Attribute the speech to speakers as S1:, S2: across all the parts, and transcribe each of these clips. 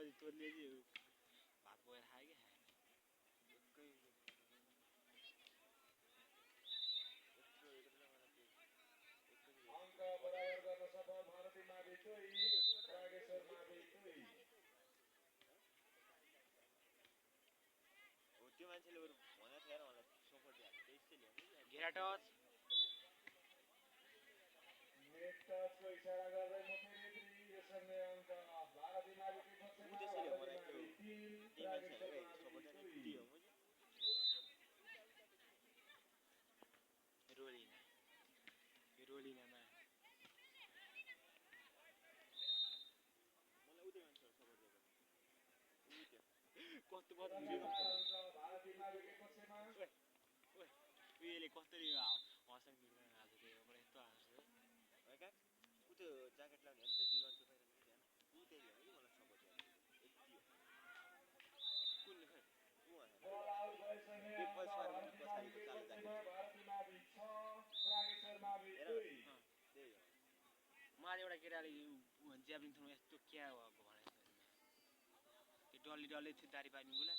S1: अझै तोरले भात बोकेर खायो कि खाएन
S2: अङ्क बराबर गर्न सफल भारती मावि 2 प्रागेश्वर मावि 2
S3: त्यो मान्छेले बरु भनेको थियो यार मलाई सपोर्ट दिएको त्यसै ल्याउने
S1: घेरा टच
S2: नेट टचको इशारा गर्दै मोती यसरी अङ्क भारती माविकै पक्षमा
S3: त्यसैले
S2: भारती
S3: मलाई
S2: मावि 3
S3: त्यही मान्छेले
S2: प्रागेश्वर
S3: सपोर्ट
S2: मावि
S3: गर्ने
S2: 2
S3: त्यही हो
S1: रोलिना यो रोलिनामा
S3: मलाई उतै मान्छेहरु सपोर्ट दिएको
S1: कस्तो
S2: अङ्क भारती माविकै पक्षमा
S1: उयोले कसरी हँसन बिग्रेर आज त्यहीबाट यस्तो हाँस्छ
S3: हैका उ त्यो ज्याकेट लाउने हैन त्यो जीवन सुताएर ध्यान उ त्यही हो कि मलाई सपोर्ट दिएको यति हो
S1: कुन खै
S2: बल आउट भइसके
S3: बिग बस
S2: अङ्क
S3: वाला
S2: भारती
S3: बिग बस
S2: माविकै
S3: हालेको
S2: पक्षमा भारती मावि 6 प्रागेश्वर मावि 2
S3: त्यही हो
S1: मलाई एउटा केटाले ज्याब्लिङ थ्रोमा यस्तो क्या भएको भनेको त्यो डल्ली डल्लै थियो दारी पानी बोला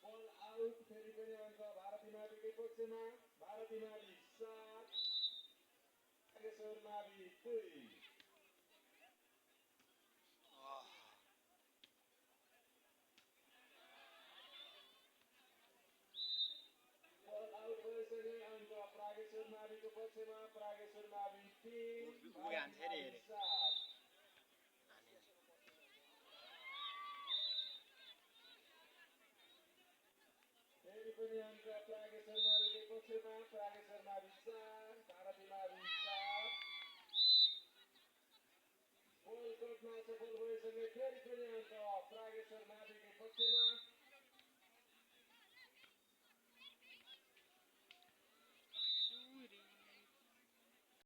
S2: बल आउट फेरि पनि अङ्क भारती माविकै पक्षमा भारती मावि 7 प्रागेश्वर मावि 2 बल आउट भइसके अङ्क प्रागेश्वर माविको पक्षमा प्रागेश्वर मावि 3
S1: हान्छ अरे हेरे
S2: 7 फेरि पनि अङ्क प्रागेश्वर माविकै पक्षमा प्रागेश्वर मावि 4 भारती मावि 7 बल कोटमा सफल भइसके फेरि पनि अङ्क प्रागेश्वर माविकै